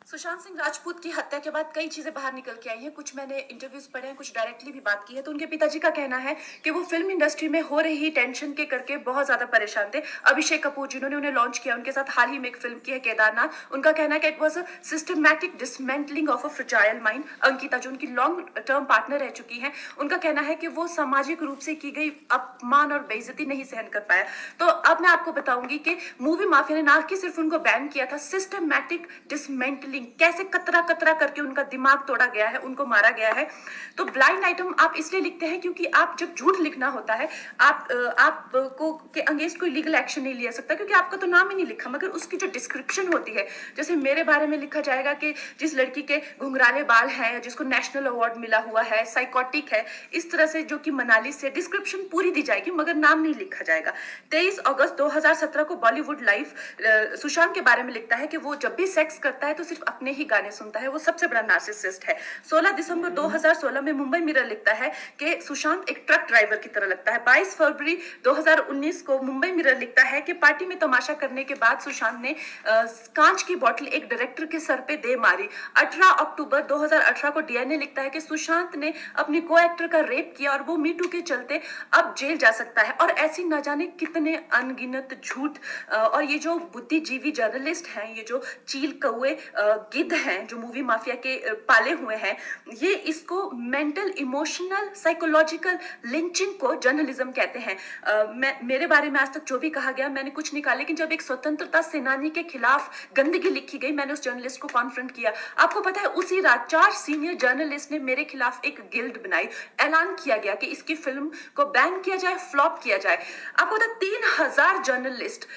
सुशांत सिंह राजपूत की हत्या के बाद कई चीजें बाहर निकल के आई हैं। कुछ मैंने इंटरव्यूज पढ़े हैं, कुछ डायरेक्टली भी बात की है। तो उनके पिताजी का कहना है कि वो फिल्म इंडस्ट्री में हो रही टेंशन के करके बहुत ज्यादा परेशान थे। अभिषेक कपूर जिन्होंने उन्हें लॉन्च किया, उनके साथ हाल ही में एक फिल्म की है केदारनाथ। उनका कहना है कि it was a systematic dismantling of a fragile mind. Ankita जो उनकी लॉन्ग टर्म पार्टनर रह चुकी है, उनका कहना है कि वो सामाजिक रूप से की गई अपमान और बेइज्जती नहीं सहन कर पाया। तो अब मैं आपको बताऊंगी कि मूवी माफिया ने ना कि सिर्फ उनको बैन किया था, सिस्टमैटिक डिसमेंटलिंग, कैसे कतरा कतरा करके उनका दिमाग तोड़ा गया है, उनको मारा गया है। तो ब्लाइंड आइटम आप इसलिए लिखते हैं क्योंकि आप जब झूठ लिखना होता है, आपको के अगेंस्ट कोई लीगल एक्शन नहीं लिया सकता, क्योंकि आपका तो नाम ही नहीं लिखा, मगर उसकी जो डिस्क्रिप्शन होती है, जैसे मेरे बारे में लिखा जाएगा कि जिस लड़की के घुंघराले बाल हैं, जिसको नेशनल अवार्ड मिला हुआ है, साइकोटिक है, इस तरह से, जो कि मनाली से, डिस्क्रिप्शन पूरी दी जाएगी मगर नाम नहीं लिखा जाएगा। 23 अगस्त 2017 को बॉलीवुड लाइव सुशांत के बारे में लिखता है कि वो जब भी सेक्स करता है तो सिर्फ अपने ही गाने सुनता है, वो सबसे बड़ा नार्सिसिस्ट है। 16 दिसंबर 2016 में मुंबई मिरर लिखता है कि सुशांत एक ट्रक ड्राइवर की तरह लगता है। 22 फरवरी 2019 को मुंबई मिरर लिखता है कि पार्टी में तमाशा करने के बाद सुशांत ने कांच की बोतल एक डायरेक्टर के सर पे दे मारी। 18 अक्टूबर 2018 को डीएनए लिखता है कि सुशांत ने अपनी को एक्टर का रेप किया और वो मीटू के चलते अब जेल जा सकता है। और ऐसी न जाने कितने अनगिनत झूठ। और ये जो बुद्धिजीवी जर्नलिस्ट हैं, ये जो चील कौए गिद्ध हैं, जो मूवी माफिया के पाले हुए हैं, ये इसको मेंटल इमोशनल साइकोलॉजिकल लिंचिंग को जर्नलिज्म कहते हैं। मेरे बारे में आज तक जो भी कहा गया मैंने कुछ नहीं कहा, लेकिन जब एक स्वतंत्रता सेनानी के खिलाफ गंदगी लिखी गई, मैंने उस जर्नलिस्ट को कॉन्फ्रंट किया। आपको पता है, उसी रात 4 सीनियर जर्नलिस्ट ने मेरे खिलाफ एक गिल्ड बनाई। ऐलान किया गया कि इसकी फिल्म को बैन किया जाए, फ्लॉप किया जाए। आपको पता है, 3000 जर्नलिस्ट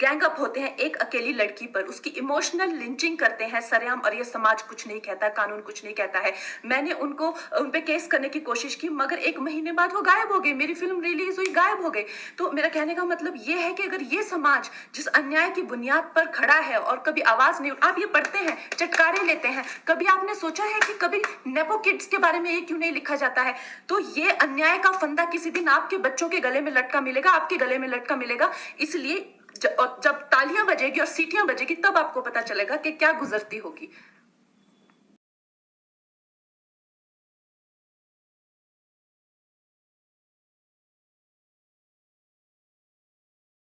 गैंग अप होते हैं एक अकेली लड़की पर, उसकी इमोशनल लिंचिंग करते हैं सरेआम, और ये समाज कुछ नहीं कहता, कानून कुछ नहीं कहता है। मैंने उन पे केस करने की कोशिश की, मगर 1 महीने बाद वो गायब हो गई। मेरी फिल्म रिलीज हुई, गायब हो गई। तो मेरा कहने का मतलब ये है कि अगर ये समाज जिस अन्याय की बुनियाद पर खड़ा है और कभी आवाज नहीं, आप ये पढ़ते हैं, चटकारे लेते हैं, कभी आपने सोचा है कि कभी नेपो किड्स के बारे में ये क्यों नहीं लिखा जाता है? तो ये अन्याय का फंदा किसी दिन आपके बच्चों के गले में लटका मिलेगा, आपके गले में लटका मिलेगा। इसलिए जब तालियां बजेगी और सीटियां बजेगी, तब आपको पता चलेगा कि क्या गुजरती होगी।